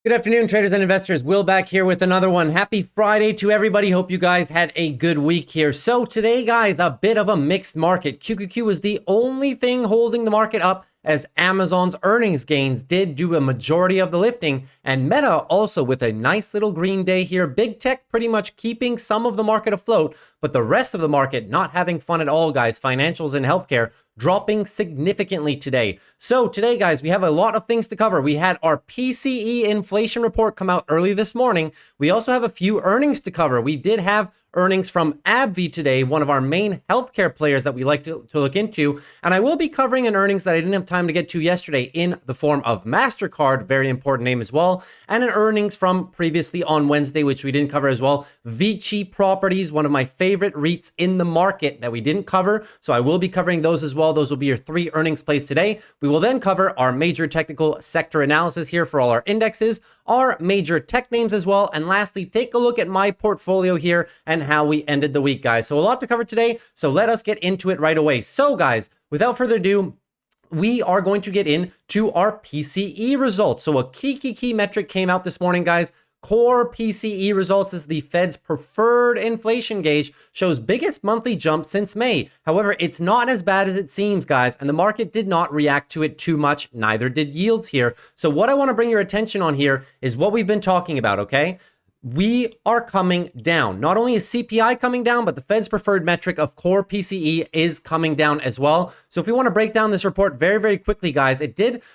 Good afternoon, traders and investors. Will back here with another one. Happy Friday to everybody. Hope you guys had a good week here. So today, guys, a bit of a mixed market. QQQ was the only thing holding the market up as Amazon's earnings gains did do a majority of the lifting, and Meta also with a nice little green day here. Big tech pretty much keeping some of the market afloat, but the rest of the market not having fun at all, guys. Financials and healthcare dropping significantly today. So today, guys, we have a lot of things to cover. We had our PCE inflation report come out early this morning. We also have a few earnings to cover. We did have earnings from Abbvie today, one of our main healthcare players that we like to look into. And I will be covering an earnings that I didn't have time to get to yesterday in the form of Mastercard, very important name as well, and an earnings from previously on Wednesday, which we didn't cover as well. VICI Properties, one of my favorite REITs in the market that we didn't cover. So I will be covering those as well. Those will be your three earnings plays today. We will then cover our major technical sector analysis here for all our indexes, our major tech names as well. And lastly, take a look at my portfolio here and how we ended the week, guys. So a lot to cover today. So let us get into it right away. So guys, without further ado, we are going to get into our PCE results. So a key metric came out this morning, guys. Core PCE results is the Fed's preferred inflation gauge, shows biggest monthly jump since May. However, it's not as bad as it seems, guys, and the market did not react to it too much. Neither did yields here. So what I want to bring your attention on here is what we've been talking about, okay? We are coming down. Not only is CPI coming down, but the Fed's preferred metric of core PCE is coming down as well. So if we want to break down this report very quickly, guys,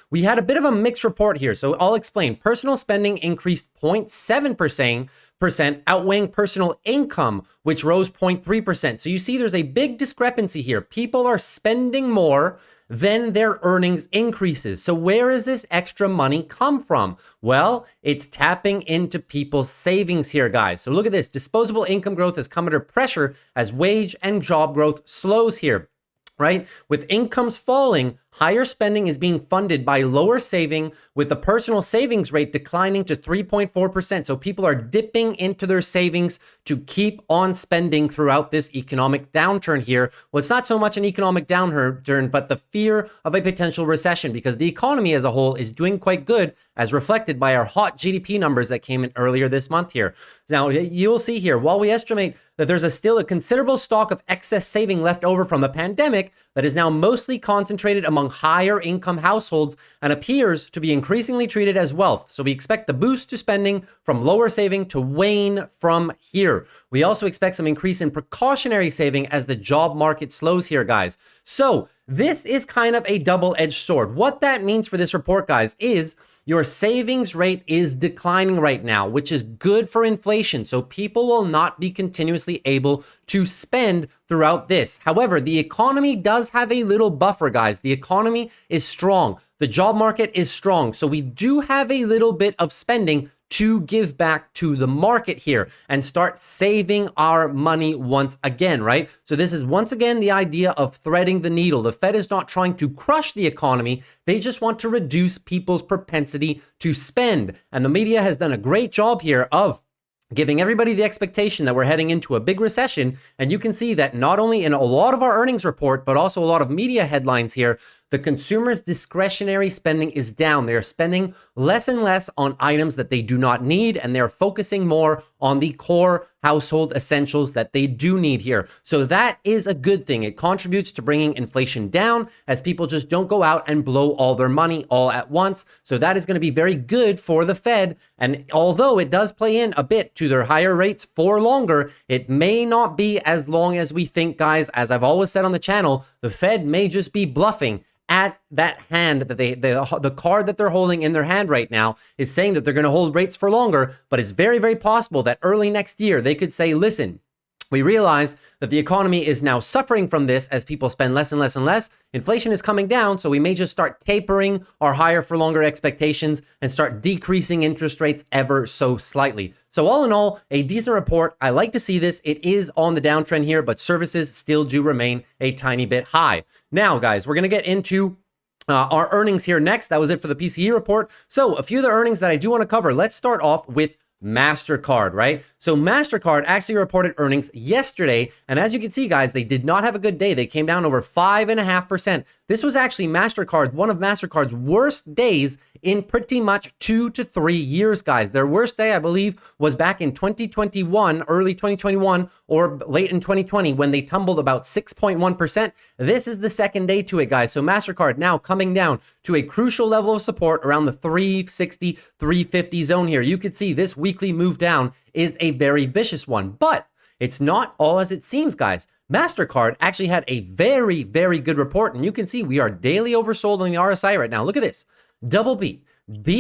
we had a bit of a mixed report here. So I'll explain. Personal spending increased 0.7%, outweighing personal income, which rose 0.3%. So you see there's a big discrepancy here. People are spending more then their earnings increases. So where is this extra money come from? Well, it's tapping into people's savings here, guys. So look at this. Disposable income growth has come under pressure as wage and job growth slows here, right? With incomes falling, higher spending is being funded by lower saving, with the personal savings rate declining to 3.4%. So people are dipping into their savings to keep on spending throughout this economic downturn here. Well, it's not so much an economic downturn, but the fear of a potential recession, because the economy as a whole is doing quite good, as reflected by our hot GDP numbers that came in earlier this month here. Now, you'll see here, while we estimate that there's still a considerable stock of excess saving left over from the pandemic that is now mostly concentrated among higher income households and appears to be increasingly treated as wealth. So we expect the boost to spending from lower saving to wane from here. We also expect some increase in precautionary saving as the job market slows here, guys. So this is kind of a double-edged sword. What that means for this report, guys, is your savings rate is declining right now, which is good for inflation. So people will not be continuously able to spend throughout this. However, the economy does have a little buffer, guys. The economy is strong. The job market is strong. So we do have a little bit of spending to give back to the market here and start saving our money once again, right? So this is once again the idea of threading the needle. The Fed is not trying to crush the economy. They just want to reduce people's propensity to spend. And the media has done a great job here of giving everybody the expectation that we're heading into a big recession. And you can see that not only in a lot of our earnings report, but also a lot of media headlines here, the consumer's discretionary spending is down. They are spending less and less on items that they do not need, and they're focusing more on the core household essentials that they do need here. So that is a good thing. It contributes to bringing inflation down as people just don't go out and blow all their money all at once. So that is going to be very good for the Fed. And although it does play in a bit to their higher rates for longer, it may not be as long as we think, guys. As I've always said on the channel, the Fed may just be bluffing at that hand that the card that they're holding in their hand right now is saying that they're going to hold rates for longer, but it's very possible that early next year they could say, listen, we realize that the economy is now suffering from this as people spend less and less. Inflation is coming down, so we may just start tapering our higher for longer expectations and start decreasing interest rates ever so slightly. So all in all, a decent report. I like to see this. It is on the downtrend here, but services still do remain a tiny bit high. Now, guys, we're going to get into our earnings here next. That was it for the PCE report. So a few of the earnings that I do want to cover. Let's start off with Mastercard, right? So Mastercard actually reported earnings yesterday. And as you can see, guys, they did not have a good day. They came down over 5.5%. This was actually one of Mastercard's worst days in pretty much 2 to 3 years, guys. Their worst day, I believe, was back in 2021, early 2021, or late in 2020 when they tumbled about 6.1%. This is the second day to it, guys. So Mastercard now coming down to a crucial level of support around the 360, 350 zone here. You could see this weekly move down is a very vicious one, but it's not all as it seems, guys. Mastercard actually had a very, very good report, and you can see we are daily oversold on the RSI right now. Look at this. Double beat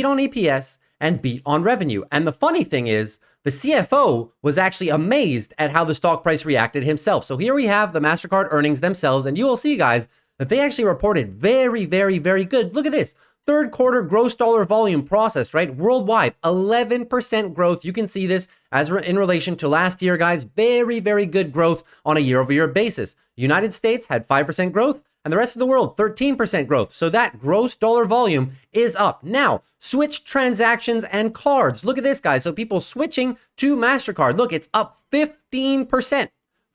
on EPS and beat on revenue. And the funny thing is, the CFO was actually amazed at how the stock price reacted himself. So here we have the Mastercard earnings themselves, and you will see, guys, that they actually reported very, very, very good. Look at this. Third quarter gross dollar volume processed, right? Worldwide, 11% growth. You can see this as in relation to last year, guys. Very, very good growth on a year-over-year basis. United States had 5% growth, and the rest of the world, 13% growth. So that gross dollar volume is up. Now, switch transactions and cards. Look at this, guys. So people switching to Mastercard. Look, it's up 15%.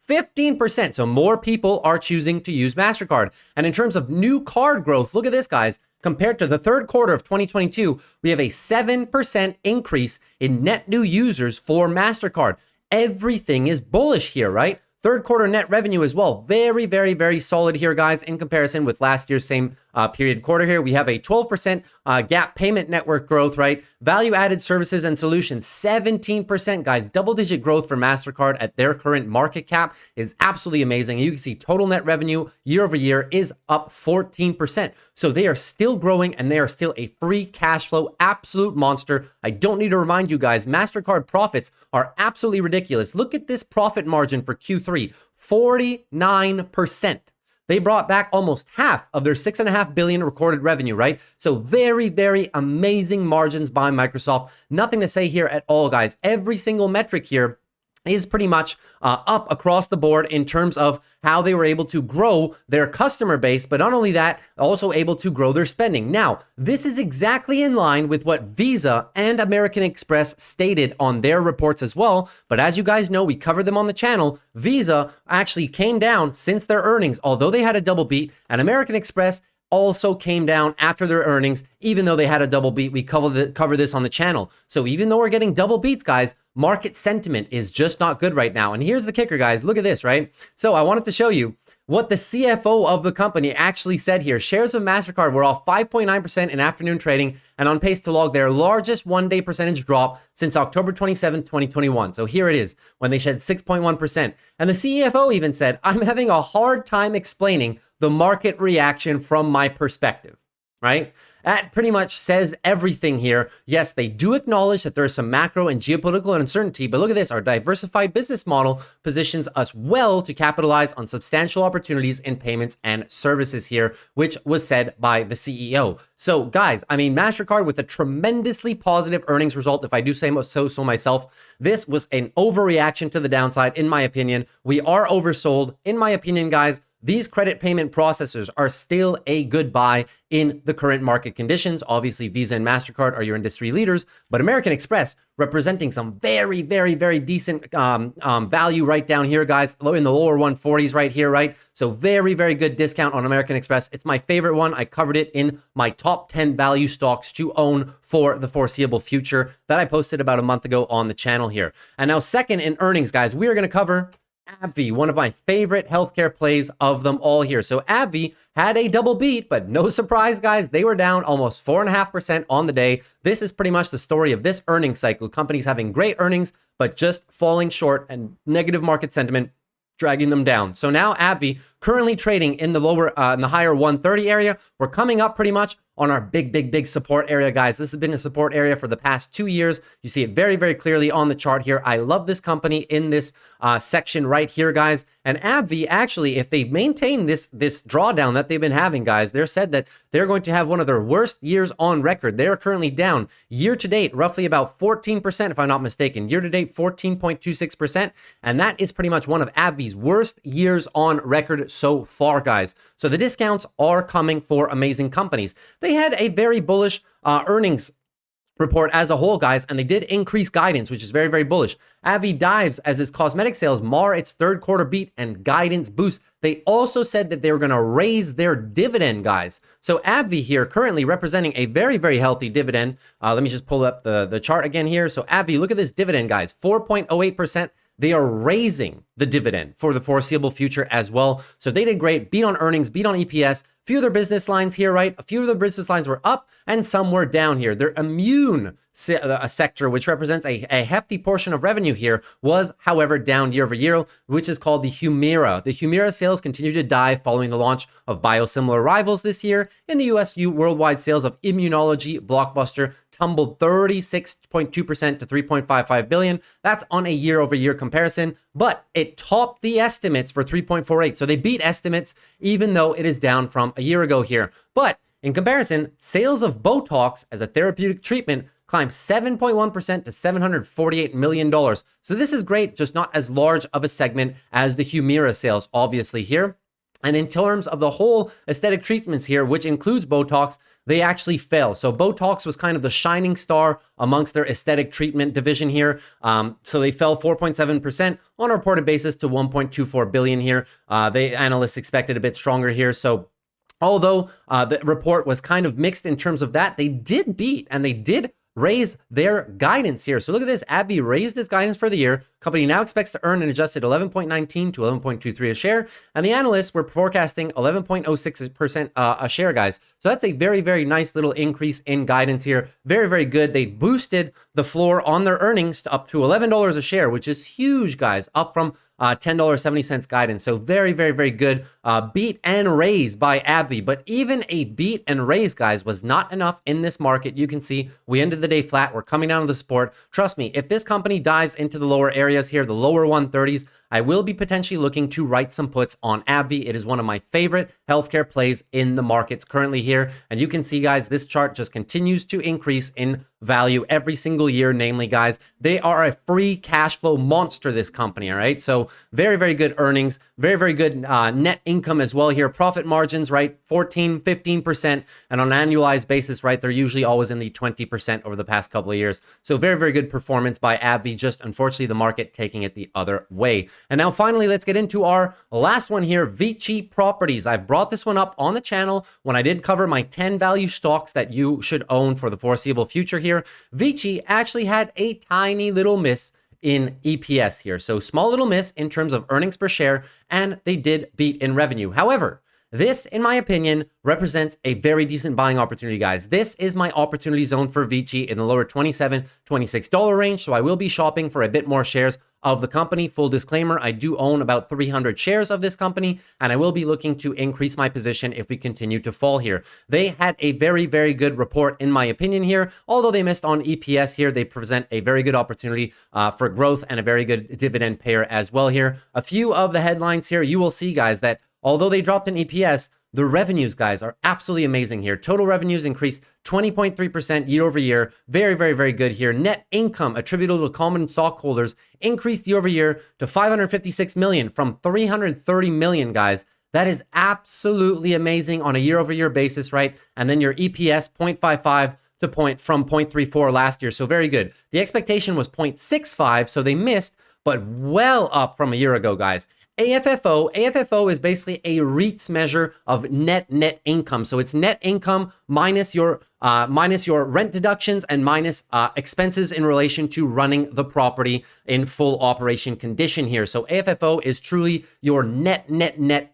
15%. So more people are choosing to use Mastercard. And in terms of new card growth, look at this, guys. Compared to the third quarter of 2022, we have a 7% increase in net new users for Mastercard. Everything is bullish here, right? Third quarter net revenue as well. Very, very, very solid here, guys, in comparison with last year's same period quarter here. We have a 12% gap payment network growth, right? Value-added services and solutions, 17%, guys. Double-digit growth for Mastercard at their current market cap is absolutely amazing. You can see total net revenue year over year is up 14%. So they are still growing, and they are still a free cash flow absolute monster. I don't need to remind you guys, Mastercard profits are absolutely ridiculous. Look at this profit margin for Q3, 49%. They brought back almost half of their $6.5 billion recorded revenue, right? So very, very amazing margins by Microsoft. Nothing to say here at all, guys. Every single metric here is pretty much up across the board in terms of how they were able to grow their customer base, but not only that, also able to grow their spending. Now, this is exactly in line with what Visa and American Express stated on their reports as well. But as you guys know, we covered them on the channel. Visa actually came down since their earnings, although they had a double beat, and American Express also came down after their earnings, even though they had a double beat. We cover this on the channel. So even though we're getting double beats, guys, market sentiment is just not good right now. And here's the kicker, guys. Look at this, right? So I wanted to show you what the CFO of the company actually said here. Shares of Mastercard were off 5.9% in afternoon trading and on pace to log their largest one-day percentage drop since October 27th, 2021. So here it is, when they shed 6.1%. And the CFO even said, "I'm having a hard time explaining the market reaction from my perspective," right? That pretty much says everything here. Yes, they do acknowledge that there is some macro and geopolitical uncertainty, but look at this. Our diversified business model positions us well to capitalize on substantial opportunities in payments and services here, which was said by the CEO. So guys, I mean, Mastercard with a tremendously positive earnings result, if I do say so myself. This was an overreaction to the downside, in my opinion. We are oversold, in my opinion, guys. These credit payment processors are still a good buy in the current market conditions. Obviously, Visa and Mastercard are your industry leaders, but American Express representing some very, very, very decent value right down here, guys, in the lower 140s right here, right? So very, very good discount on American Express. It's my favorite one. I covered it in my top 10 value stocks to own for the foreseeable future that I posted about a month ago on the channel here. And now second in earnings, guys, we are going to cover Abbvie, one of my favorite healthcare plays of them all here. So Abbvie had a double beat, but no surprise, guys, they were down almost 4.5% on the day. This is pretty much the story of this earnings cycle. Companies having great earnings, but just falling short, and negative market sentiment dragging them down. So now Abbvie currently trading in the higher 130 area. We're coming up pretty much on our big support area, guys. This has been a support area for the past 2 years. You see it very, very clearly on the chart here. I love this company in this section right here, guys. And Abbvie, actually, if they maintain this drawdown that they've been having, guys, they're said that they're going to have one of their worst years on record. They are currently down year to date, roughly about 14%, if I'm not mistaken. Year to date, 14.26%. And that is pretty much one of Abbvie's worst years on record so far, guys. So the discounts are coming for amazing companies. They had a very bullish earnings report as a whole, guys, and they did increase guidance, which is very, very bullish. Abbvie dives as its cosmetic sales mar its third quarter beat and guidance boost. They also said that they were going to raise their dividend, guys. So Abbvie here currently representing a very, very healthy dividend. Let me just pull up the chart again here. So Abbvie, look at this dividend, guys, 4.08%. They are raising the dividend for the foreseeable future as well. So they did great, beat on earnings, beat on EPS. A few of their business lines here, right? A few of the business lines were up and some were down here. Their immune sector, which represents a hefty portion of revenue here, was, however, down year over year, which is called the Humira. The Humira sales continue to dive following the launch of biosimilar rivals this year. In the US, worldwide sales of immunology blockbuster tumbled 36.2% to 3.55 billion. That's on a year over year comparison, but it topped the estimates for 3.48. So they beat estimates, even though it is down from a year ago here. But in comparison, sales of Botox as a therapeutic treatment climbed 7.1% to $748 million. So this is great, just not as large of a segment as the Humira sales, obviously here. And in terms of the whole aesthetic treatments here, which includes Botox, they actually fell. So Botox was kind of the shining star amongst their aesthetic treatment division here. So they fell 4.7% on a reported basis to 1.24 billion here. The analysts expected a bit stronger here. So although the report was kind of mixed in terms of that, they did beat and they did raise their guidance here. So look at this. Abbvie raised its guidance for the year. Company now expects to earn an adjusted 11.19 to 11.23 a share. And the analysts were forecasting 11.06% a share, guys. So that's a very, very nice little increase in guidance here. Very, very good. They boosted the floor on their earnings to up to $11 a share, which is huge, guys, up from $10.70 guidance. So very, very, very good beat and raise by Abbvie. But even a beat and raise, guys, was not enough in this market. You can see we ended the day flat. We're coming down to the support. Trust me, if this company dives into the lower areas here, the lower 130s, I will be potentially looking to write some puts on Abbvie. It is one of my favorite healthcare plays in the markets currently here. And you can see, guys, this chart just continues to increase in value every single year. Namely, guys, they are a free cash flow monster, this company, all right? So very, very good earnings, very, very good net income as well here. Profit margins, right? 14, 15%. And on an annualized basis, right, they're usually always in the 20% over the past couple of years. So very, very good performance by Abbvie, just unfortunately the market taking it the other way. And now finally, let's get into our last one here, VICI Properties. I've brought this one up on the channel when I did cover my 10 value stocks that you should own for the foreseeable future here. VICI actually had a tiny little miss in EPS here. So small little miss in terms of earnings per share, and they did beat in revenue. However, this, in my opinion, represents a very decent buying opportunity, guys. This is my opportunity zone for VICI in the lower $27, $26 range. So I will be shopping for a bit more shares of the company. Full disclaimer, I do own about 300 shares of this company, and I will be looking to increase my position if we continue to fall here. They had a very, very good report, in my opinion here. Although they missed on EPS here, they present a very good opportunity for growth and a very good dividend payer as well here. A few of the headlines here, you will see, guys, that although they dropped in EPS, the revenues, guys, are absolutely amazing here. Total revenues increased 20.3% year over year. Very, very, very good here. Net income attributable to common stockholders increased year over year to 556 million from 330 million, guys. That is absolutely amazing on a year over year basis, right? And then your EPS 0.55 to from 0.34 last year. So very good. The expectation was 0.65, so they missed, but well up from a year ago, guys. AFFO is basically a REIT's measure of net income. So it's net income minus your rent deductions and minus expenses in relation to running the property in full operation condition here. So AFFO is truly your net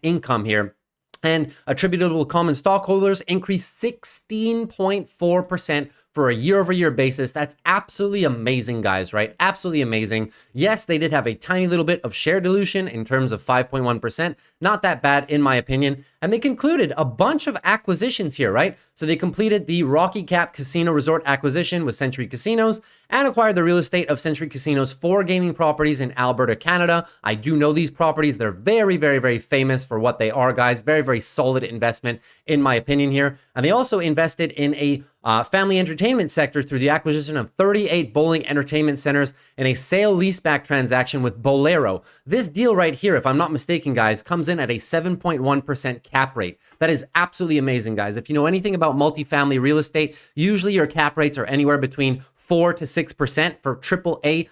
income here. And attributable to common stockholders increased 16.4% for a year-over-year basis. That's absolutely amazing, guys, right? Absolutely amazing. Yes, they did have a tiny little bit of share dilution in terms of 5.1%. Not that bad, in my opinion. And they concluded a bunch of acquisitions here, right? So they completed the Rocky Cap Casino Resort acquisition with Century Casinos and acquired the real estate of Century Casinos' 4 gaming properties in Alberta, Canada. I do know these properties. They're very, very, very famous for what they are, guys. Very, very solid investment, in my opinion here. And they also invested in a family entertainment sector through the acquisition of 38 bowling entertainment centers in a sale leaseback transaction with Bolero. This deal right here, if I'm not mistaken, guys, comes in at a 7.1% cap rate. That is absolutely amazing, guys. If you know anything about multifamily real estate, usually your cap rates are anywhere between 4 to 6% for AAA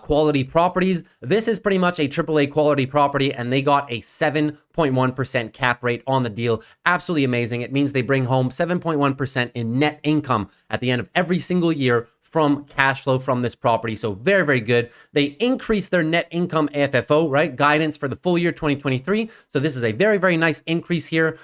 quality properties. This is pretty much a AAA quality property, and they got a 7.1% cap rate on the deal. Absolutely amazing. It means they bring home 7.1% in net income at the end of every single year from cash flow from this property. So very, very good. They increased their net income AFFO, right? Guidance for the full year 2023. So this is a very, very nice increase here.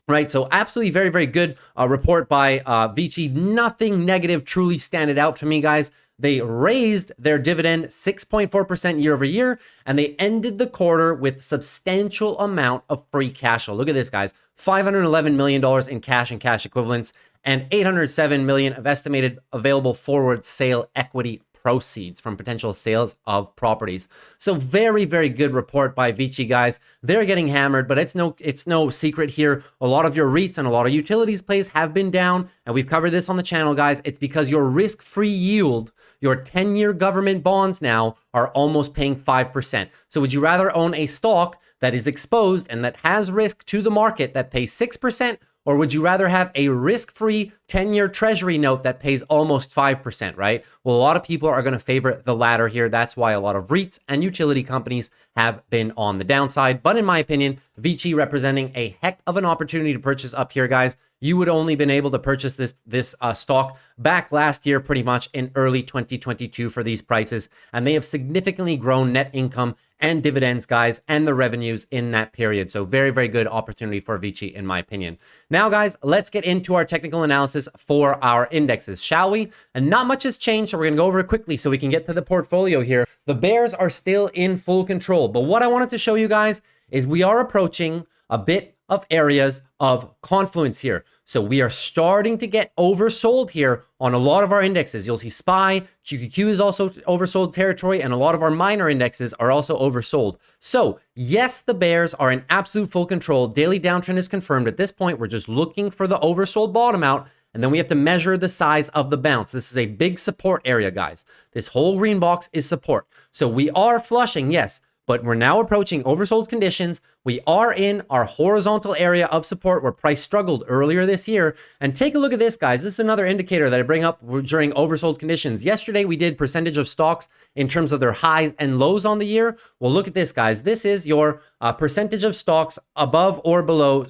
Right, so absolutely very, very good report by VICI. Nothing negative truly standed out to me, guys. They raised their dividend 6.4% year over year, and they ended the quarter with substantial amount of free cash flow. Look at this, guys. $511 million in cash and cash equivalents, and $807 million of estimated available forward sale equity proceeds from potential sales of properties. So very, very good report by VICI, guys. They're getting hammered, but it's no secret here. A lot of your REITs and a lot of utilities plays have been down, and we've covered this on the channel, guys. It's because your risk-free yield, your 10-year government bonds now are almost paying 5%. So would you rather own a stock that is exposed and that has risk to the market that pays 6%? Or would you rather have a risk-free 10-year treasury note that pays almost 5%, right? Well, a lot of people are going to favor the latter here. That's why a lot of REITs and utility companies have been on the downside. But in my opinion, VICI representing a heck of an opportunity to purchase up here, guys. You would only been able to purchase this stock back last year, pretty much in early 2022 for these prices. And they have significantly grown net income and dividends, guys, and the revenues in that period. So very, very good opportunity for VICI, in my opinion. Now, guys, let's get into our technical analysis for our indexes, shall we? And not much has changed, so we're going to go over it quickly so we can get to the portfolio here. The bears are still in full control. But what I wanted to show you guys is we are approaching a bit of areas of confluence here. So we are starting to get oversold here on a lot of our indexes. You'll see SPY, QQQ is also oversold territory, and a lot of our minor indexes are also oversold. So yes, the bears are in absolute full control. Daily downtrend is confirmed. At this point, we're just looking for the oversold bottom out, and then we have to measure the size of the bounce. This is a big support area, guys. This whole green box is support. So we are flushing, yes, but we're now approaching oversold conditions. We are in our horizontal area of support where price struggled earlier this year. And take a look at this, guys. This is another indicator that I bring up during oversold conditions. Yesterday, we did percentage of stocks in terms of their highs and lows on the year. Well, look at this, guys. This is your percentage of stocks above or below,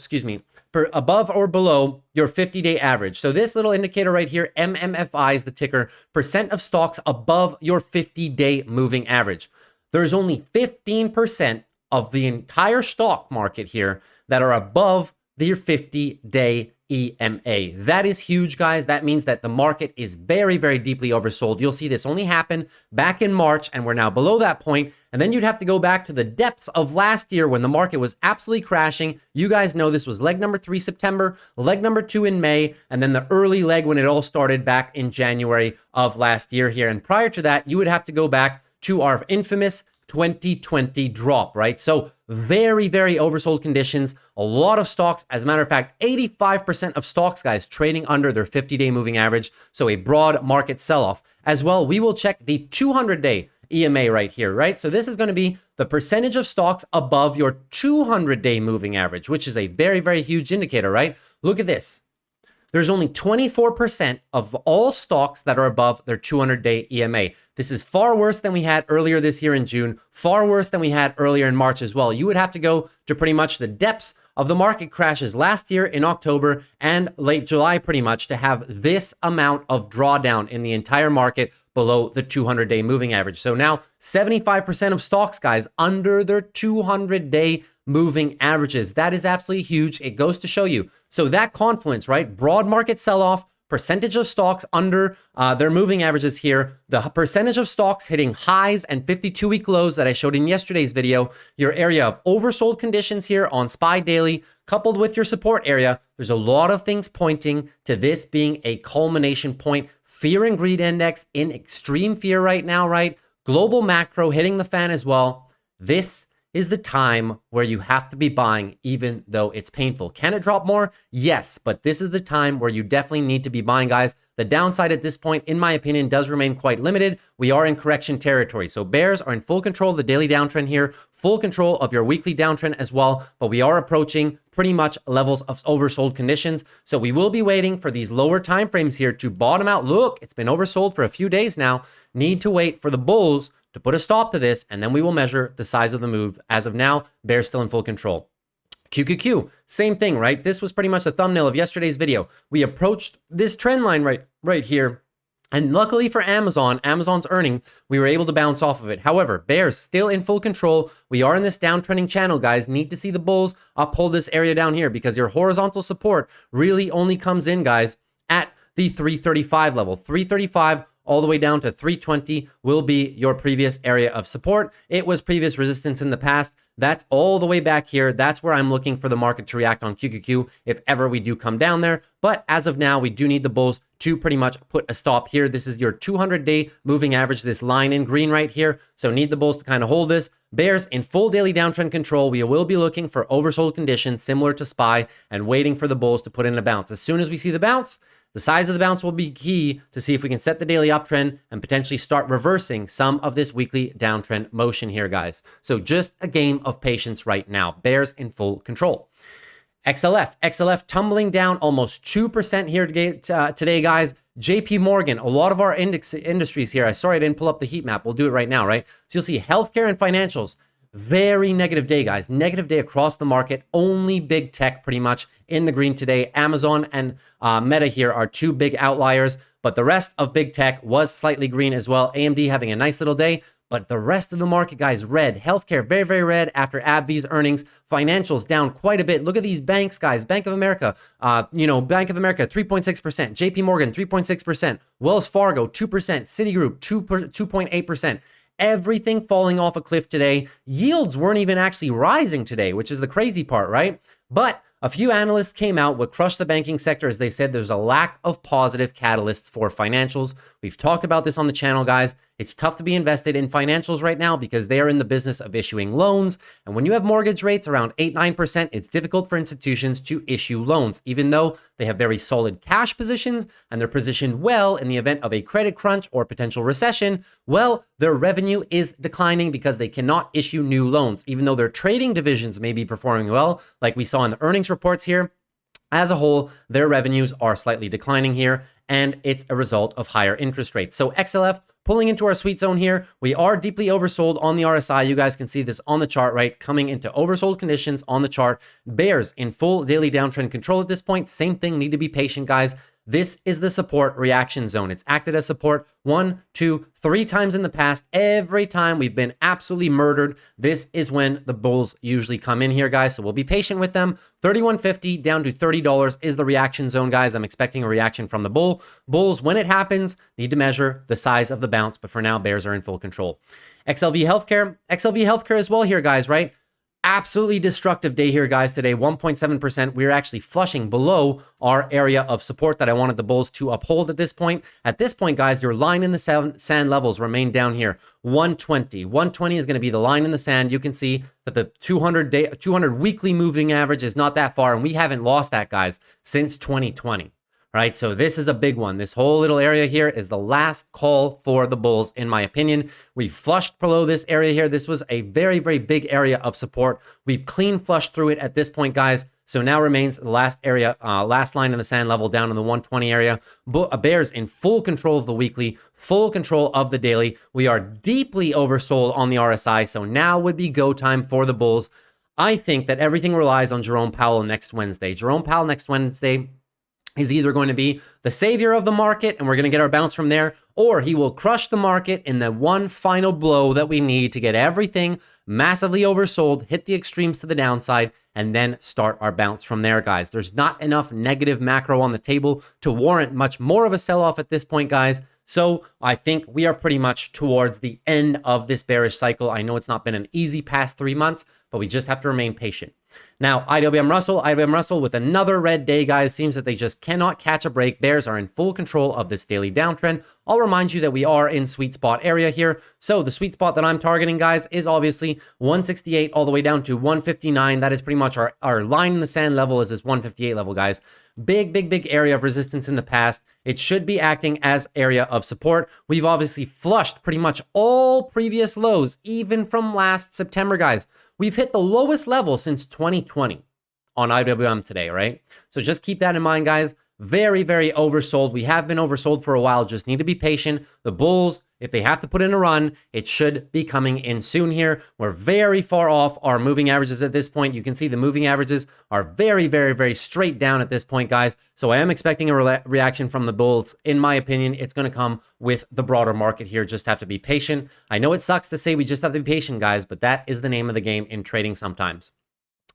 above or below your 50-day average. So this little indicator right here, MMFI is the ticker, percent of stocks above your 50-day moving average. There's only 15% of the entire stock market here that are above their 50-day EMA. That is huge, guys. That means that the market is very, very deeply oversold. You'll see this only happen back in March, and we're now below that point. And then you'd have to go back to the depths of last year when the market was absolutely crashing. You guys know this was leg number 3, September, leg number 2 in May, and then the early leg when it all started back in January of last year here. And prior to that, you would have to go back to our infamous 2020 drop, right? So very, very oversold conditions. A lot of stocks, as a matter of fact, 85% of stocks, guys, trading under their 50-day moving average. So a broad market sell-off. As well, we will check the 200-day EMA right here, right? So this is going to be the percentage of stocks above your 200-day moving average, which is a very, very huge indicator, right? Look at this. There's only 24% of all stocks that are above their 200-day EMA. This is far worse than we had earlier this year in June, far worse than we had earlier in March as well. You would have to go to pretty much the depths of the market crashes last year in October and late July pretty much to have this amount of drawdown in the entire market below the 200-day moving average. So now 75% of stocks, guys, under their 200-day moving averages. That is absolutely huge. It goes to show you. So that confluence, right? Broad market sell-off, percentage of stocks under their moving averages here, the percentage of stocks hitting highs and 52-week lows that I showed in yesterday's video, your area of oversold conditions here on SPY Daily, coupled with your support area. There's a lot of things pointing to this being a culmination point. Fear and greed index in extreme fear right now, right? Global macro hitting the fan as well. This is the time where you have to be buying even though it's painful. Can it drop more? Yes, but this is the time where you definitely need to be buying, guys. The downside at this point, in my opinion, does remain quite limited. We are in correction territory. So bears are in full control of the daily downtrend here, full control of your weekly downtrend as well, but we are approaching pretty much levels of oversold conditions. So we will be waiting for these lower time frames here to bottom out. Look, it's been oversold for a few days now. Need to wait for the bulls to put a stop to this, and then we will measure the size of the move. As of now, bears still in full control. QQQ, same thing, right? This was pretty much the thumbnail of yesterday's video. We approached this trend line right here. And luckily for Amazon's earnings, we were able to bounce off of it. However, bears still in full control. We are in this downtrending channel, guys. Need to see the bulls uphold this area down here because your horizontal support really only comes in, guys, at the 335 level. 335 all the way down to 320 will be your previous area of support. It was previous resistance in the past. That's all the way back here. That's where I'm looking for the market to react on QQQ if ever we do come down there. But as of now, we do need the bulls to pretty much put a stop here. This is your 200-day moving average, this line in green right here. So need the bulls to kind of hold this. Bears in full daily downtrend control. We will be looking for oversold conditions similar to SPY and waiting for the bulls to put in a bounce. As soon as we see the bounce, the size of the bounce will be key to see if we can set the daily uptrend and potentially start reversing some of this weekly downtrend motion here, guys. So just a game of patience right now. Bears in full control. XLF tumbling down almost 2% here today, guys. JP Morgan, a lot of our industries here. Sorry, I didn't pull up the heat map. We'll do it right now, right? So you'll see healthcare and financials. Very negative day, guys. Negative day across the market. Only big tech pretty much in the green today. Amazon and Meta here are two big outliers, but the rest of big tech was slightly green as well. AMD having a nice little day, but the rest of the market, guys, red. Healthcare, very, very red after AbbVie's earnings. Financials down quite a bit. Look at these banks, guys. Bank of America, Bank of America, 3.6%. JP Morgan, 3.6%. Wells Fargo, 2%. Citigroup, 2.8%. Everything falling off a cliff today. Yields weren't even actually rising today, which is the crazy part, right? But a few analysts came out what crushed the banking sector as they said there's a lack of positive catalysts for financials. We've talked about this on the channel, guys. It's tough to be invested in financials right now because they are in the business of issuing loans. And when you have mortgage rates around 8-9%, it's difficult for institutions to issue loans, even though they have very solid cash positions and they're positioned well in the event of a credit crunch or potential recession. Well, their revenue is declining because they cannot issue new loans, even though their trading divisions may be performing well, like we saw in the earnings reports here. As a whole, their revenues are slightly declining here, and it's a result of higher interest rates. So XLF pulling into our sweet zone here. We are deeply oversold on the RSI. You guys can see this on the chart, right? Coming into oversold conditions on the chart. Bears in full daily downtrend control at this point. Same thing, need to be patient, guys. This is the support reaction zone. It's acted as support 1, 2, 3 times in the past. Every time we've been absolutely murdered. This is when the bulls usually come in here, guys. So we'll be patient with them. $31.50 down to $30 is the reaction zone, guys. I'm expecting a reaction from the bulls. When it happens, need to measure the size of the bounce. But for now, bears are in full control. XLV Healthcare as well here, guys, right? Absolutely destructive day here, guys, today. 1.7%. We're actually flushing below our area of support that I wanted the bulls to uphold at this point. At this point, guys, your line in the sand levels remain down here. 120. 120 is going to be the line in the sand. You can see that the 200 weekly moving average is not that far, and we haven't lost that, guys, since 2020. Right, so this is a big one. This whole little area here is the last call for the bulls, in my opinion. We've flushed below this area here. This was a very, very big area of support. We've clean flushed through it at this point, guys. So now remains the last area, last line in the sand level down in the 120 area. Bears in full control of the weekly, full control of the daily. We are deeply oversold on the RSI, so now would be go time for the bulls. I think that everything relies on Jerome Powell next Wednesday. Jerome Powell next Wednesday is either going to be the savior of the market and we're going to get our bounce from there, or he will crush the market in the one final blow that we need to get everything massively oversold, hit the extremes to the downside, and then start our bounce from there, guys. There's not enough negative macro on the table to warrant much more of a sell-off at this point, guys. So I think we are pretty much towards the end of this bearish cycle. I know it's not been an easy past 3 months, but we just have to remain patient. Now, IWM Russell with another red day, guys. Seems that they just cannot catch a break. Bears are in full control of this daily downtrend. I'll remind you that we are in sweet spot area here. So the sweet spot that I'm targeting, guys, is obviously 168 all the way down to 159. That is pretty much our line in the sand level, is this 158 level, guys. Big area of resistance in the past. It should be acting as area of support. We've obviously flushed pretty much all previous lows, even from last September, guys. We've hit the lowest level since 2020 on IWM today, right? So just keep that in mind, guys. Very oversold. We have been oversold for a while. Just need to be patient. The bulls, if they have to put in a run, it should be coming in soon here. We're very far off our moving averages at this point. You can see the moving averages are very straight down at this point, guys. So I am expecting a reaction from the bulls. In my opinion, it's going to come with the broader market here. Just have to be patient. I know it sucks to say we just have to be patient, guys, but that is the name of the game in trading sometimes.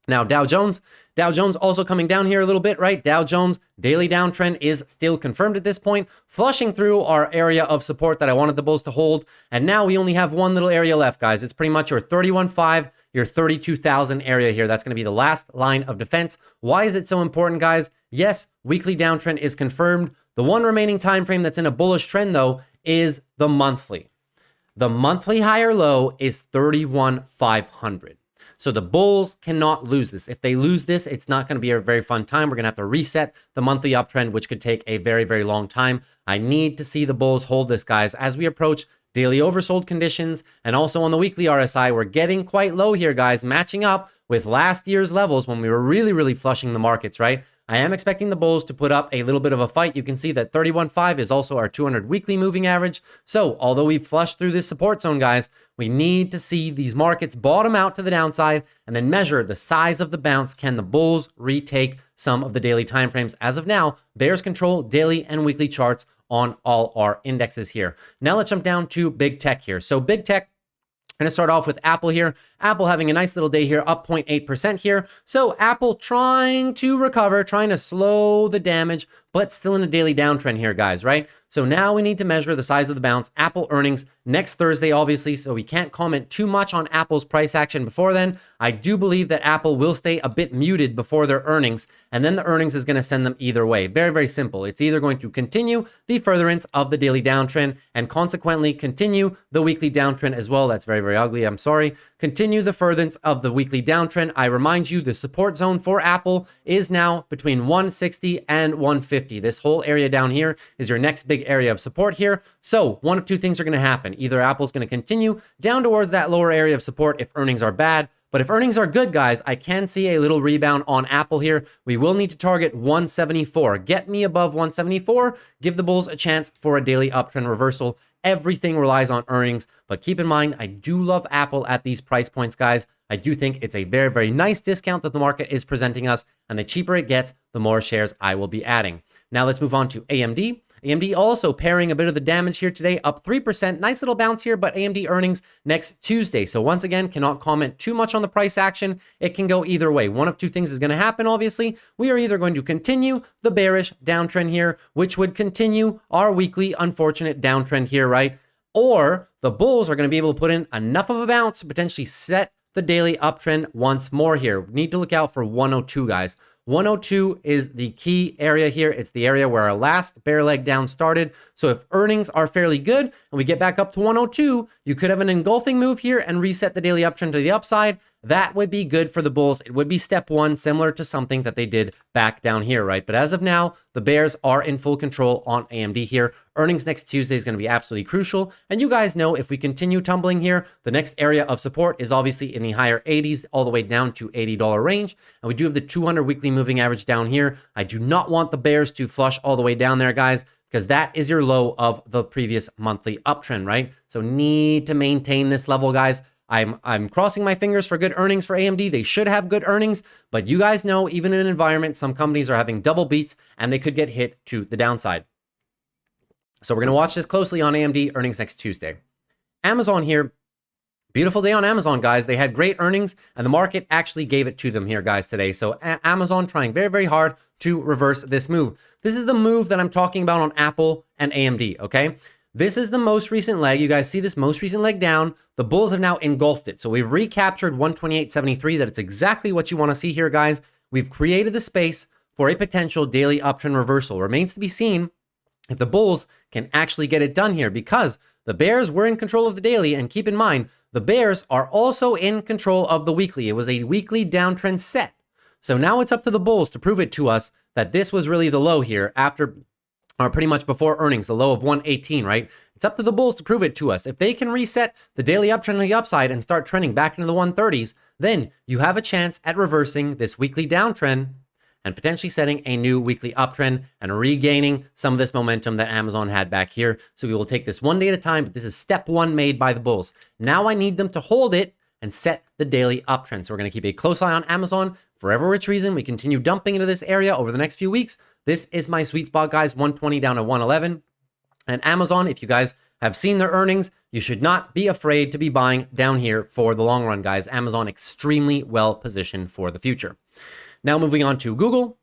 Now, Dow Jones also coming down here a little bit, right? Dow Jones daily downtrend is still confirmed at this point, flushing through our area of support that I wanted the bulls to hold. And now we only have one little area left, guys. It's pretty much your 31.5, your 32,000 area here. That's going to be the last line of defense. Why is it so important, guys? Yes, weekly downtrend is confirmed. The one remaining time frame that's in a bullish trend, though, is the monthly. The monthly higher low is 31,500. So the bulls cannot lose this. If they lose this, it's not going to be a very fun time. We're going to have to reset the monthly uptrend, which could take a very long time. I need to see the bulls hold this, guys, as we approach daily oversold conditions. And also on the weekly RSI, we're getting quite low here, guys, matching up with last year's levels when we were really flushing the markets, right? I am expecting the bulls to put up a little bit of a fight. You can see that 31.5 is also our 200 weekly moving average. So although we've flushed through this support zone, guys, we need to see these markets bottom out to the downside and then measure the size of the bounce. Can the bulls retake some of the daily timeframes? As of now, bears control daily and weekly charts on all our indexes here. Now let's jump down to big tech here. So big tech, I'm going to start off with Apple here. Apple having a nice little day here, up 0.8% here. So Apple trying to recover, trying to slow the damage, but still in a daily downtrend here, guys, right? So now we need to measure the size of the bounce. Apple earnings next Thursday, obviously, so we can't comment too much on Apple's price action before then. I do believe that Apple will stay a bit muted before their earnings, and then the earnings is going to send them either way. Very simple. It's either going to continue the furtherance of the daily downtrend and consequently continue the weekly downtrend as well. That's very ugly. I'm sorry. Continue the furtherance of the weekly downtrend. I remind you, the support zone for Apple is now between 160 and 150. This whole area down here is your next big area of support here. So one of two things are going to happen. Either Apple's going to continue down towards that lower area of support if earnings are bad. But if earnings are good, guys, I can see a little rebound on Apple here. We will need to target 174. Get me above 174. Give the bulls a chance for a daily uptrend reversal. Everything relies on earnings, but keep in mind, I do love Apple at these price points, guys. I do think it's a very nice discount that the market is presenting us, and the cheaper it gets, the more shares I will be adding. Now let's move on to AMD. AMD also pairing a bit of the damage here today, up 3%. Nice little bounce here, but AMD earnings next Tuesday. So once again, cannot comment too much on the price action. It can go either way. One of two things is going to happen, obviously. We are either going to continue the bearish downtrend here, which would continue our weekly unfortunate downtrend here, right? Or the bulls are going to be able to put in enough of a bounce to potentially set the daily uptrend once more here. We need to look out for 102, guys. 102 is the key area here. It's the area where our last bear leg down started. So if earnings are fairly good and we get back up to 102, you could have an engulfing move here and reset the daily uptrend to the upside. That would be good for the bulls. It would be step one, similar to something that they did back down here, right? But as of now, the bears are in full control on AMD here. Earnings next Tuesday is going to be absolutely crucial. And you guys know if we continue tumbling here, the next area of support is obviously in the higher 80s, all the way down to $80 range. And we do have the 200 weekly moving average down here. I do not want the bears to flush all the way down there, guys, because that is your low of the previous monthly uptrend, right? So need to maintain this level, guys. I'm crossing my fingers for good earnings for AMD. They should have good earnings, but you guys know, even in an environment, some companies are having double beats and they could get hit to the downside. So we're going to watch this closely on AMD earnings next Tuesday. Amazon here. Beautiful day on Amazon, guys. They had great earnings and the market actually gave it to them here, guys, today. So Amazon trying very hard to reverse this move. This is the move that I'm talking about on Apple and AMD, okay? This is the most recent leg. You guys see this most recent leg down. The bulls have now engulfed it. So we've recaptured 128.73. That's exactly what you want to see here, guys. We've created the space for a potential daily uptrend reversal. Remains to be seen if the bulls can actually get it done here, because the bears were in control of the daily. And keep in mind, the bears are also in control of the weekly. It was a weekly downtrend set. So now it's up to the bulls to prove it to us that this was really the low here after, or pretty much before earnings, the low of 118, right? It's up to the bulls to prove it to us. If they can reset the daily uptrend on the upside and start trending back into the 130s, then you have a chance at reversing this weekly downtrend and potentially setting a new weekly uptrend and regaining some of this momentum that Amazon had back here. So we will take this one day at a time, but this is step one made by the bulls. Now I need them to hold it and set the daily uptrend. So we're going to keep a close eye on Amazon. For whatever which reason, we continue dumping into this area over the next few weeks. This is my sweet spot, guys, 120 down to 111. And Amazon, if you guys have seen their earnings, you should not be afraid to be buying down here for the long run, guys. Amazon extremely well positioned for the future. Now moving on to Google.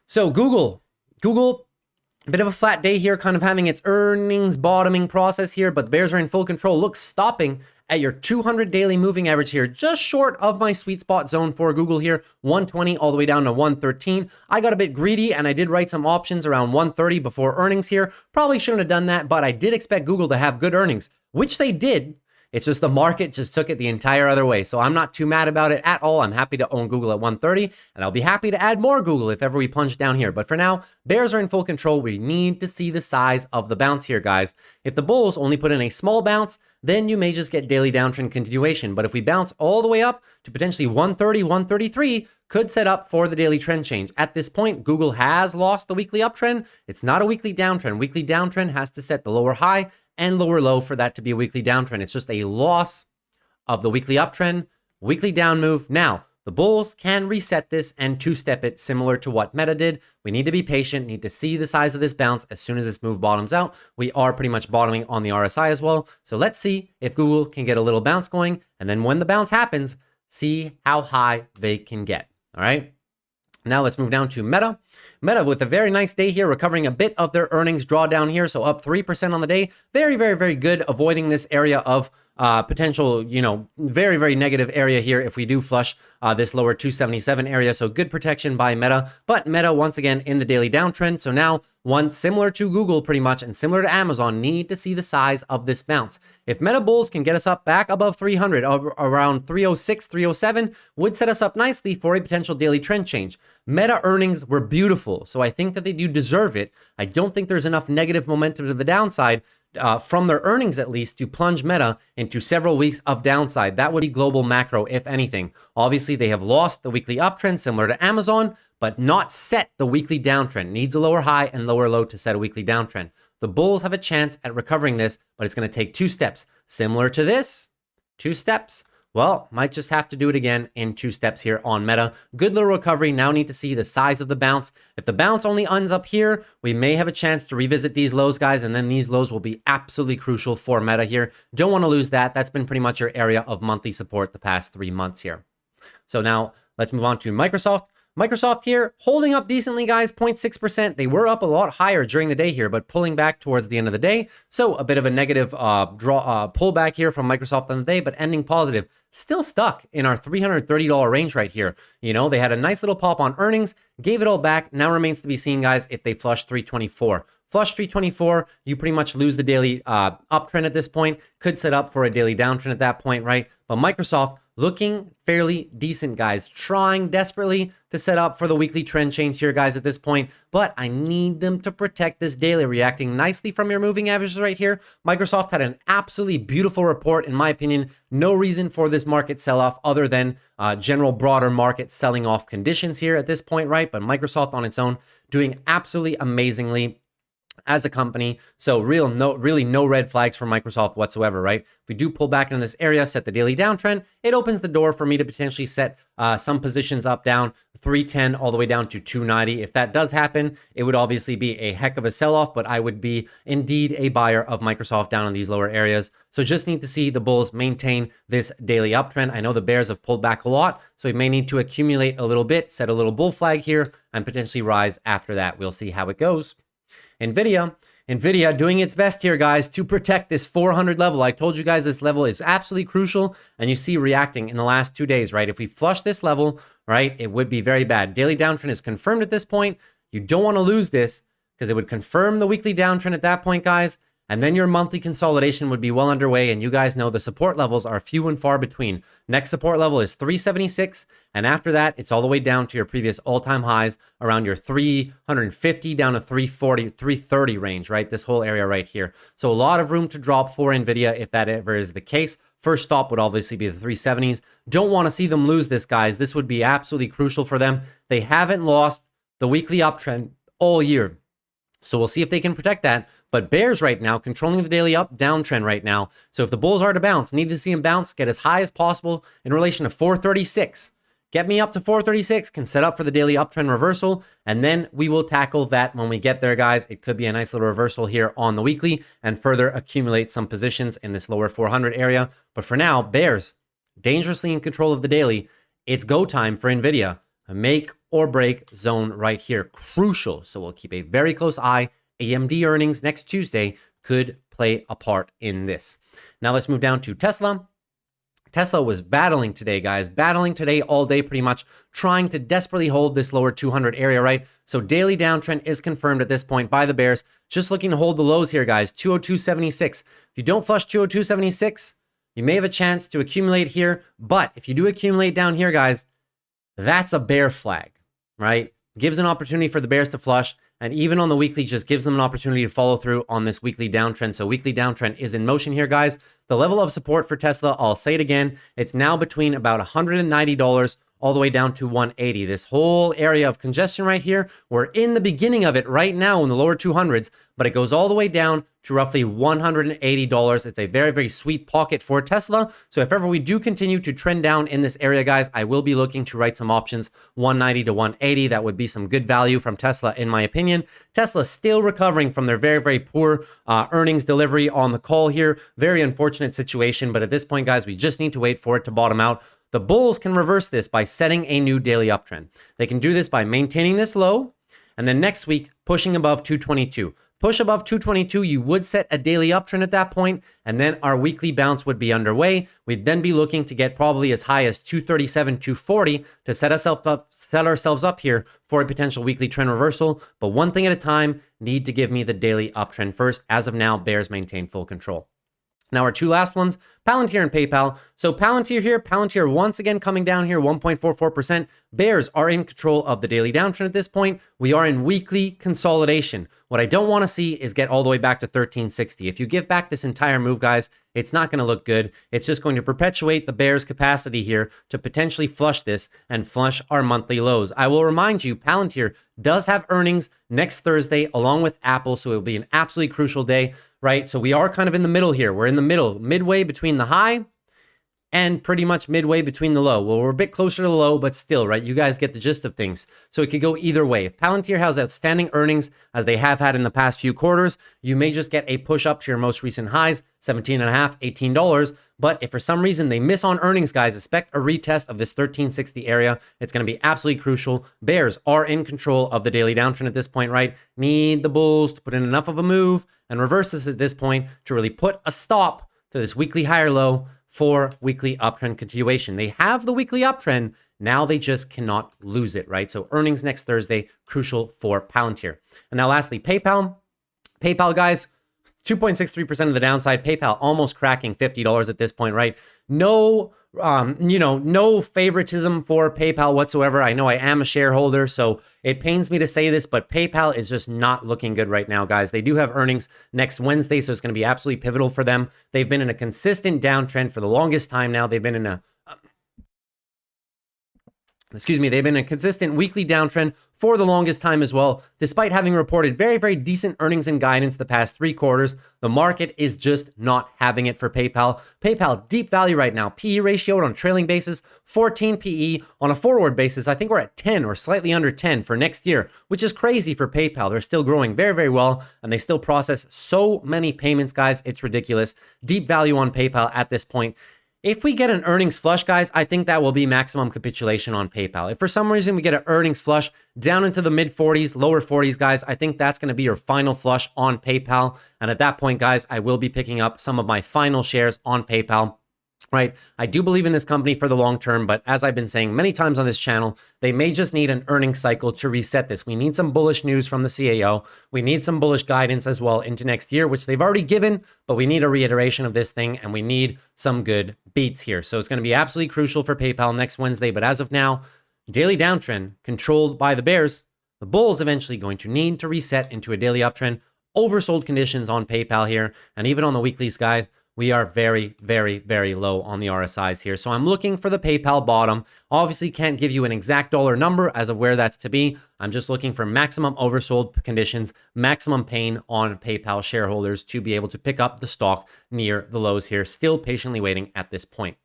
So Google, a bit of a flat day here, kind of having its earnings bottoming process here, but the bears are in full control. Look, stopping at your 200 daily moving average here, just short of my sweet spot zone for Google here, 120 all the way down to 113. I got a bit greedy and I did write some options around 130 before earnings here. Probably shouldn't have done that, but I did expect Google to have good earnings, which they did. It's just the market just took it the entire other way. So I'm not too mad about it at all. I'm happy to own Google at 130, and I'll be happy to add more Google if ever we plunge down here. But for now, bears are in full control. We need to see the size of the bounce here, guys. If the bulls only put in a small bounce, then you may just get daily downtrend continuation. But if we bounce all the way up to potentially 130, 133, could set up for the daily trend change. At this point, Google has lost the weekly uptrend. It's not a weekly downtrend. Weekly downtrend has to set the lower high and lower low for that to be a weekly downtrend. It's just a loss of the weekly uptrend, weekly down move. Now, the bulls can reset this and two-step it similar to what Meta did. We need to be patient, need to see the size of this bounce as soon as this move bottoms out. We are pretty much bottoming on the RSI as well. So let's see if Google can get a little bounce going. And then when the bounce happens, see how high they can get. All right. Now let's move down to Meta. Meta with a very nice day here, recovering a bit of their earnings drawdown here. So up 3% on the day. Very, very, very good, avoiding this area of potential, very, very negative area here if we do flush this lower 277 area. So good protection by Meta, but Meta once again in the daily downtrend. So now one similar to Google pretty much and similar to Amazon, need to see the size of this bounce. If Meta bulls can get us up back above 300, around 306, 307, would set us up nicely for a potential daily trend change. Meta earnings were beautiful, so I think that they do deserve it. I don't think there's enough negative momentum to the downside from their earnings at least to plunge Meta into several weeks of downside. That would be global macro, if anything. Obviously, they have lost the weekly uptrend similar to Amazon, but not set the weekly downtrend. Needs a lower high and lower low to set a weekly downtrend. The bulls have a chance at recovering this, but it's going to take two steps. Similar to this, two steps. Well, might just have to do it again in two steps here on Meta. Good little recovery. Now need to see the size of the bounce. If the bounce only ends up here, we may have a chance to revisit these lows, guys, and then these lows will be absolutely crucial for Meta here. Don't want to lose that. That's been pretty much your area of monthly support the past 3 months here. So now let's move on to Microsoft. Microsoft here holding up decently, guys, 0.6%. They were up a lot higher during the day here, but pulling back towards the end of the day. So a bit of a negative pullback here from Microsoft on the day, but ending positive. Still stuck in our $330 range right here. They had a nice little pop on earnings, gave it all back. Now remains to be seen, guys, if they flush 324. Flush 324, you pretty much lose the daily uptrend at this point. Could set up for a daily downtrend at that point, right? But Microsoft looking fairly decent, guys. Trying desperately to set up for the weekly trend change here, guys, at this point. But I need them to protect this daily, reacting nicely from your moving averages right here. Microsoft had an absolutely beautiful report, in my opinion. No reason for this market sell-off other than general broader market selling off conditions here at this point, right? But Microsoft on its own doing absolutely amazingly as a company. So really no red flags for Microsoft whatsoever, right? If we do pull back into this area, set the daily downtrend, it opens the door for me to potentially set some positions up, down 310 all the way down to 290. If that does happen, it would obviously be a heck of a sell-off, but I would be indeed a buyer of Microsoft down in these lower areas. So just need to see the bulls maintain this daily uptrend. I know the bears have pulled back a lot, so we may need to accumulate a little bit, set a little bull flag here, and potentially rise after that. We'll see how it goes. NVIDIA NVIDIA doing its best here, guys, to protect this 400 level. I told you guys this level is absolutely crucial, and you see reacting in the last 2 days, right? If we flush this level, right, it would be very bad. Daily downtrend is confirmed at this point. You don't want to lose this because it would confirm the weekly downtrend at that point, guys. And then your monthly consolidation would be well underway. And you guys know the support levels are few and far between. Next support level is 376. And after that, it's all the way down to your previous all-time highs around your 350 down to 340, 330 range, right? This whole area right here. So a lot of room to drop for NVIDIA if that ever is the case. First stop would obviously be the 370s. Don't want to see them lose this, guys. This would be absolutely crucial for them. They haven't lost the weekly uptrend all year. So we'll see if they can protect that. But bears right now controlling the daily downtrend right now. So if the bulls are to bounce, need to see them bounce, get as high as possible in relation to 436. Get me up to 436, can set up for the daily uptrend reversal, and then we will tackle that when we get there, guys. It could be a nice little reversal here on the weekly and further accumulate some positions in this lower 400 area. But for now, bears dangerously in control of the daily. It's go time for NVIDIA. A make or break zone right here. Crucial. So we'll keep a very close eye. AMD earnings next Tuesday could play a part in this. Now let's move down to Tesla. Tesla was battling today, guys. Battling today all day pretty much, trying to desperately hold this lower 200 area, right? So daily downtrend is confirmed at this point by the bears. Just looking to hold the lows here, guys. 202.76. If you don't flush 202.76, you may have a chance to accumulate here. But if you do accumulate down here, guys, that's a bear flag, right? Gives an opportunity for the bears to flush. And even on the weekly, just gives them an opportunity to follow through on this weekly downtrend. So weekly downtrend is in motion here, guys. The level of support for Tesla, I'll say it again, it's now between about $190 all the way down to 180. This whole area of congestion right here, we're in the beginning of it right now in the lower 200s, but it goes all the way down to roughly $180. It's a very, very sweet pocket for Tesla. So if ever we do continue to trend down in this area, guys, I will be looking to write some options 190 to 180. That would be some good value from Tesla, in my opinion. Tesla still recovering from their very, very poor earnings delivery on the call here. Very unfortunate situation, but at this point, guys, we just need to wait for it to bottom out. The bulls can reverse this by setting a new daily uptrend. They can do this by maintaining this low, and then next week, pushing above 222. Push above 222, you would set a daily uptrend at that point, and then our weekly bounce would be underway. We'd then be looking to get probably as high as 237, 240 to set ourselves up here for a potential weekly trend reversal. But one thing at a time, need to give me the daily uptrend first. As of now, bears maintain full control. Now our two last ones, Palantir and PayPal. So Palantir here, Palantir once again coming down here, 1.44%. Bears are in control of the daily downtrend at this point. We are in weekly consolidation. What I don't want to see is get all the way back to 1360. If you give back this entire move, guys, it's not going to look good. It's just going to perpetuate the bears' capacity here to potentially flush this and flush our monthly lows. I will remind you, Palantir does have earnings next Thursday along with Apple, so it will be an absolutely crucial day, right? So we are kind of in the middle here. We're in the middle, midway between the high and pretty much midway between the low. Well, we're a bit closer to the low, but still, right? You guys get the gist of things. So it could go either way. If Palantir has outstanding earnings, as they have had in the past few quarters, you may just get a push up to your most recent highs, $17.50, $18. But if for some reason they miss on earnings, guys, expect a retest of this 1360 area. It's going to be absolutely crucial. Bears are in control of the daily downtrend at this point, right? Need the bulls to put in enough of a move and reverse this at this point to really put a stop to this weekly higher low for weekly uptrend continuation. They have the weekly uptrend. Now they just cannot lose it, right? So earnings next Thursday, crucial for Palantir. And now lastly, PayPal. PayPal, guys, 2.63% of the downside. PayPal almost cracking $50 at this point, right? No, no favoritism for PayPal whatsoever. I know I am a shareholder, so it pains me to say this, but PayPal is just not looking good right now, guys. They do have earnings next Wednesday, so it's going to be absolutely pivotal for them. They've been in a consistent downtrend for the longest time now. They've been in a they've been in a consistent weekly downtrend for the longest time as well. Despite having reported very, very decent earnings and guidance the past 3 quarters, the market is just not having it for PayPal. PayPal, deep value right now. PE ratio on a trailing basis, 14 PE. On a forward basis, I think we're at 10 or slightly under 10 for next year, which is crazy for PayPal. They're still growing very, very well, and they still process so many payments, guys. It's ridiculous. Deep value on PayPal at this point. If we get an earnings flush, guys, I think that will be maximum capitulation on PayPal. If for some reason we get an earnings flush down into the mid 40s, lower 40s, guys, I think that's going to be your final flush on PayPal. And at that point, guys, I will be picking up some of my final shares on PayPal. Right. I do believe in this company for the long term, but as I've been saying many times on this channel, they may just need an earnings cycle to reset this. We need some bullish news from the CAO. We need some bullish guidance as well into next year, which they've already given, but we need a reiteration of this thing and we need some good beats here. So it's going to be absolutely crucial for PayPal next Wednesday. But as of now, daily downtrend controlled by the bears. The bulls eventually going to need to reset into a daily uptrend. Oversold conditions on PayPal here. And even on the weeklies, guys, we are very, very, very low on the RSIs here. So I'm looking for the PayPal bottom. Obviously can't give you an exact dollar number as of where that's to be. I'm just looking for maximum oversold conditions, maximum pain on PayPal shareholders to be able to pick up the stock near the lows here. Still patiently waiting at this point.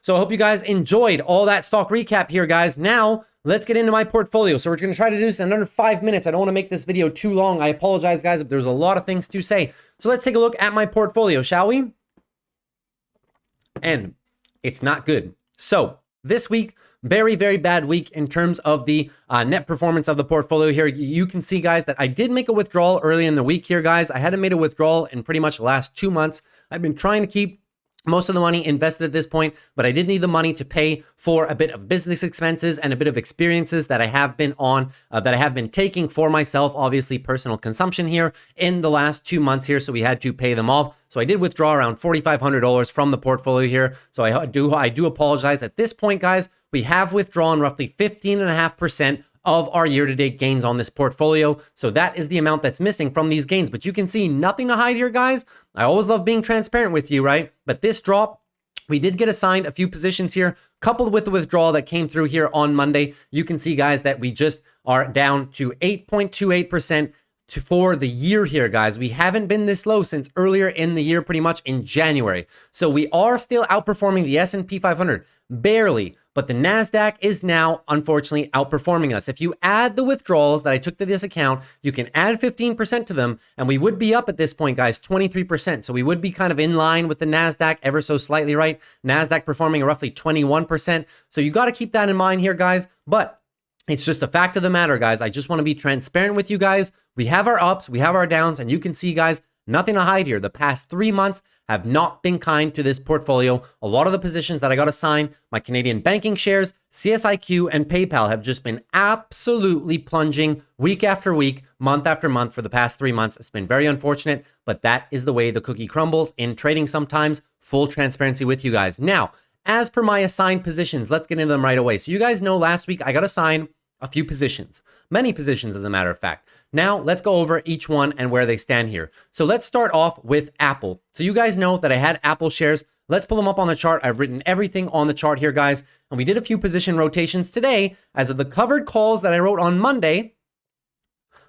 So I hope you guys enjoyed all that stock recap here, guys. Now let's get into my portfolio. So we're going to try to do this in under 5 minutes. I don't want to make this video too long. I apologize, guys, if there's a lot of things to say. So let's take a look at my portfolio, shall we? And it's not good. So this week, very, very bad week in terms of the net performance of the portfolio here. You can see, guys, that I did make a withdrawal early in the week here, guys. I hadn't made a withdrawal in pretty much the last 2 months. I've been trying to keep most of the money invested at this point, but I did need the money to pay for a bit of business expenses and a bit of experiences that I have been on, that I have been taking for myself, obviously personal consumption here in the last 2 months here. So we had to pay them off. So I did withdraw around $4,500 from the portfolio here. So I do apologize at this point, guys. We have withdrawn roughly 15.5% of our year-to-date gains on this portfolio. So that is the amount that's missing from these gains. But you can see nothing to hide here, guys. I always love being transparent with you, right? But this drop, we did get assigned a few positions here, coupled with the withdrawal that came through here on Monday. You can see, guys, that we just are down to 8.28% for the year here, guys. We haven't been this low since earlier in the year, pretty much in January. So we are still outperforming the S&P 500, barely. But the NASDAQ is now, unfortunately, outperforming us. If you add the withdrawals that I took to this account, you can add 15% to them, and we would be up at this point, guys, 23%. So we would be kind of in line with the NASDAQ ever so slightly, right? NASDAQ performing roughly 21%. So you got to keep that in mind here, guys. But it's just a fact of the matter, guys. I just want to be transparent with you guys. We have our ups, we have our downs, and you can see, guys, nothing to hide here. The past 3 months have not been kind to this portfolio. A lot of the positions that I got assigned, my Canadian banking shares, CSIQ, and PayPal have just been absolutely plunging week after week, month after month for the past 3 months. It's been very unfortunate, but that is the way the cookie crumbles in trading sometimes. Full transparency with you guys. Now, as per my assigned positions, let's get into them right away. So you guys know last week I got assigned a few positions, many positions as a matter of fact. Now let's go over each one and where they stand here. So let's start off with Apple. So you guys know that I had Apple shares. Let's pull them up on the chart. I've written everything on the chart here, guys. And we did a few position rotations today as of the covered calls that I wrote on Monday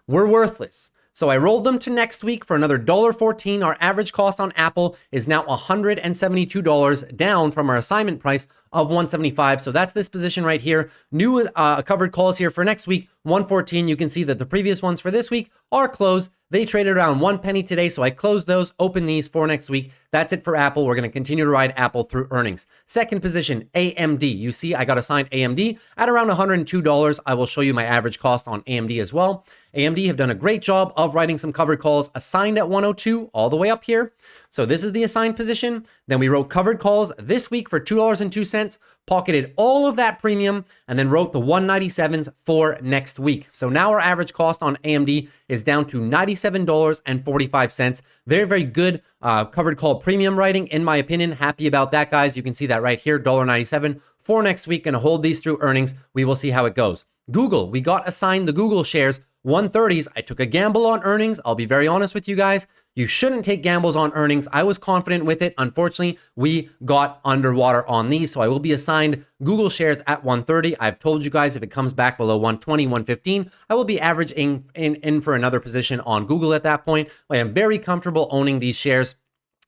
were worthless. So I rolled them to next week for another $1.14. Our average cost on Apple is now $172, down from our assignment price of $175. So that's this position right here. New covered calls here for next week, $114. You can see that the previous ones for this week are closed. They traded around 1 penny today, so I closed those, open these for next week. That's it for Apple. We're going to continue to ride Apple through earnings. Second position, AMD. You see, I got assigned AMD at around $102. I will show you my average cost on AMD as well. AMD have done a great job of writing some covered calls, assigned at 102 all the way up here. So this is the assigned position. Then we wrote covered calls this week for $2.02, pocketed all of that premium, and then wrote the 197s for next week. So now our average cost on AMD is down to $97.45. Very, very good covered call premium writing, in my opinion. Happy about that, guys. You can see that right here, $1.97 for next week. Gonna hold these through earnings. We will see how it goes. Google, we got assigned the Google shares, 130s. I took a gamble on earnings. I'll be very honest with you guys. You shouldn't take gambles on earnings. I was confident with it. Unfortunately, we got underwater on these. So I will be assigned Google shares at 130. I've told you guys if it comes back below 120, 115, I will be averaging in for another position on Google at that point. I am very comfortable owning these shares.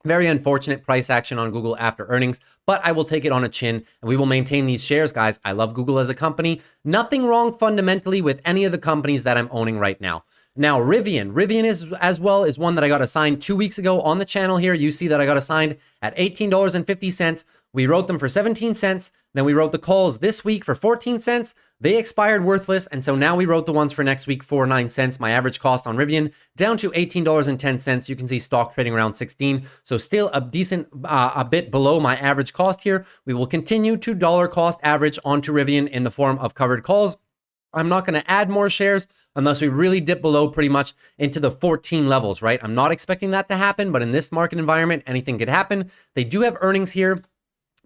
Very unfortunate price action on Google after earnings, but I will take it on a chin and we will maintain these shares, guys. I love Google as a company. Nothing wrong fundamentally with any of the companies that I'm owning right now. Now, Rivian is as well is one that I got assigned 2 weeks ago on the channel here. You see that I got assigned at $18.50. We wrote them for 17 cents. Then we wrote the calls this week for 14 cents. They expired worthless. And so now we wrote the ones for next week for 9 cents. My average cost on Rivian down to $18.10. You can see stock trading around 16. So still a decent, a bit below my average cost here. We will continue to dollar cost average onto Rivian in the form of covered calls. I'm not going to add more shares unless we really dip below pretty much into the 14 levels, right? I'm not expecting that to happen, but in this market environment, anything could happen. They do have earnings here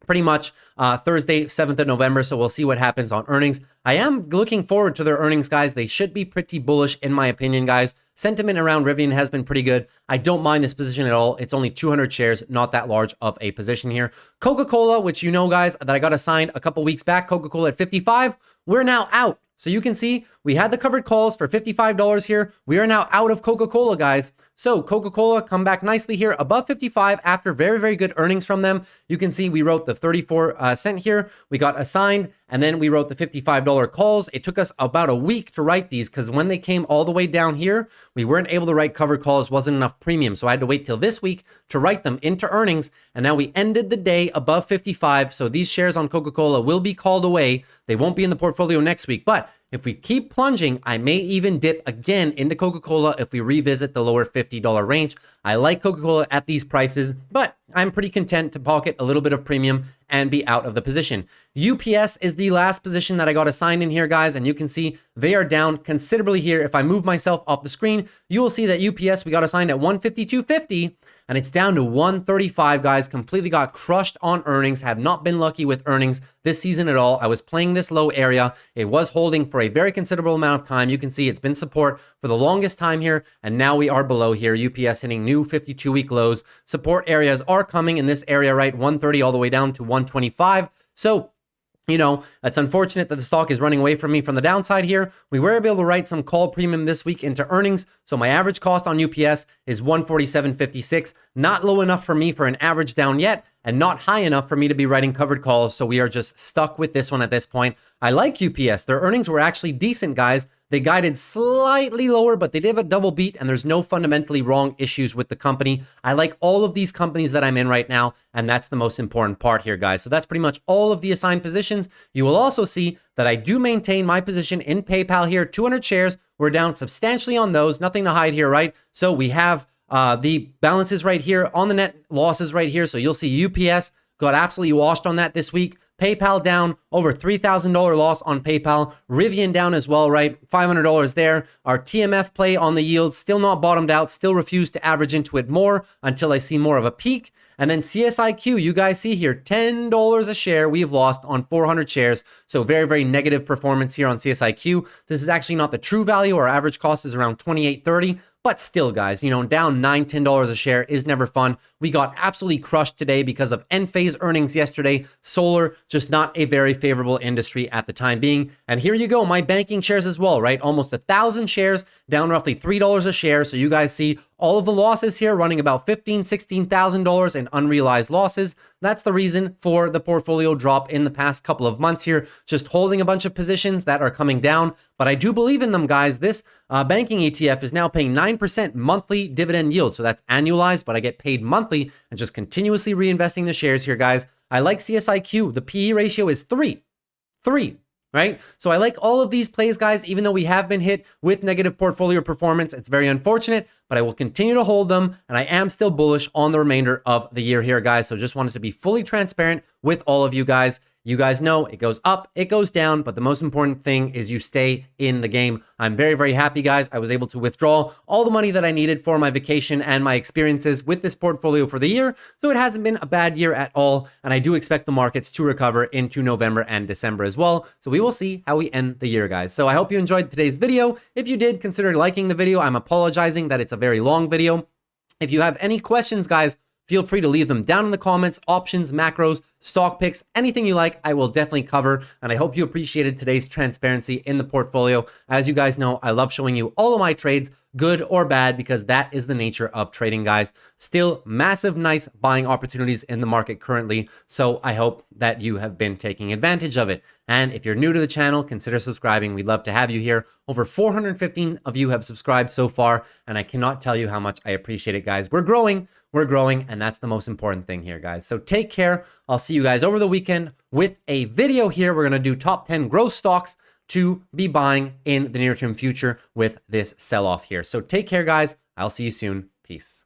pretty much Thursday, 7th of November. So we'll see what happens on earnings. I am looking forward to their earnings, guys. They should be pretty bullish in my opinion, guys. Sentiment around Rivian has been pretty good. I don't mind this position at all. It's only 200 shares, not that large of a position here. Coca-Cola, which you know, guys, that I got assigned a couple weeks back, Coca-Cola at 55. We're now out. So you can see we had the covered calls for $55 here. We are now out of Coca-Cola, guys. So Coca-Cola come back nicely here above 55 after very, very good earnings from them. You can see we wrote the 34 cent here. We got assigned and then we wrote the $55 calls. It took us about a week to write these because when they came all the way down here, we weren't able to write covered calls, wasn't enough premium. So I had to wait till this week to write them into earnings. And now we ended the day above 55. So these shares on Coca-Cola will be called away. They won't be in the portfolio next week, but if we keep plunging, I may even dip again into Coca-Cola if we revisit the lower $50 range. I like Coca-Cola at these prices, but I'm pretty content to pocket a little bit of premium and be out of the position. UPS is the last position that I got assigned in here, guys, and you can see they are down considerably here. If I move myself off the screen, you will see that UPS, we got assigned at 152.50. And it's down to 135, guys. Completely got crushed on earnings. Have not been lucky with earnings this season at all. I was playing this low area. It was holding for a very considerable amount of time. You can see it's been support for the longest time here. And now we are below here. UPS hitting new 52-week lows. Support areas are coming in this area, right? 130 all the way down to 125. So, you know, it's unfortunate that the stock is running away from me from the downside here. We were able to write some call premium this week into earnings. So my average cost on UPS is 147.56. Not low enough for me for an average down yet, and not high enough for me to be writing covered calls. So we are just stuck with this one at this point. I like UPS. Their earnings were actually decent, guys. They guided slightly lower, but they did have a double beat, and there's no fundamentally wrong issues with the company. I like all of these companies that I'm in right now, and that's the most important part here, guys. So that's pretty much all of the assigned positions. You will also see that I do maintain my position in PayPal here, 200 shares. We're down substantially on those. Nothing to hide here, right? So we have the balances right here on the net losses right here. So you'll see UPS got absolutely washed on that this week. PayPal down, over $3,000 loss on PayPal. Rivian down as well, right? $500 there. Our TMF play on the yield, still not bottomed out, still refuse to average into it more until I see more of a peak. And then CSIQ, you guys see here, $10 a share we've lost on 400 shares. So very, very negative performance here on CSIQ. This is actually not the true value. Our average cost is around $28.30. But still, guys, you know, down $9, $10 a share is never fun. We got absolutely crushed today because of Enphase earnings yesterday. Solar, just not a very favorable industry at the time being. And here you go, my banking shares as well, right? Almost 1,000 shares, down roughly $3 a share. So you guys see all of the losses here running about $15,000, $16,000 in unrealized losses. That's the reason for the portfolio drop in the past couple of months here. Just holding a bunch of positions that are coming down. But I do believe in them, guys. This banking ETF is now paying 9% monthly dividend yield. So that's annualized, but I get paid monthly and just continuously reinvesting the shares here, guys. I like CSIQ. The PE ratio is 3. Right? So I like all of these plays, guys, even though we have been hit with negative portfolio performance. It's very unfortunate, but I will continue to hold them. And I am still bullish on the remainder of the year here, guys. So just wanted to be fully transparent with all of you guys. You guys know it goes up, it goes down, but the most important thing is you stay in the game. I'm very, very happy, guys. I was able to withdraw all the money that I needed for my vacation and my experiences with this portfolio for the year. So it hasn't been a bad year at all. And I do expect the markets to recover into November and December as well. So we will see how we end the year, guys. So I hope you enjoyed today's video. If you did, consider liking the video. I'm apologizing that it's a very long video. If you have any questions, guys, feel free to leave them down in the comments. Options, macros, stock picks, anything you like, I will definitely cover. And I hope you appreciated today's transparency in the portfolio. As you guys know, I love showing you all of my trades, good or bad, because that is the nature of trading, guys. Still massive, nice buying opportunities in the market currently. So I hope that you have been taking advantage of it. And if you're new to the channel, consider subscribing. We'd love to have you here. Over 415 of you have subscribed so far, and I cannot tell you how much I appreciate it, guys. We're growing, and that's the most important thing here, guys. So take care. I'll see you guys over the weekend with a video here. We're going to do top 10 growth stocks to be buying in the near term future with this sell-off here. So take care, guys. I'll see you soon. Peace.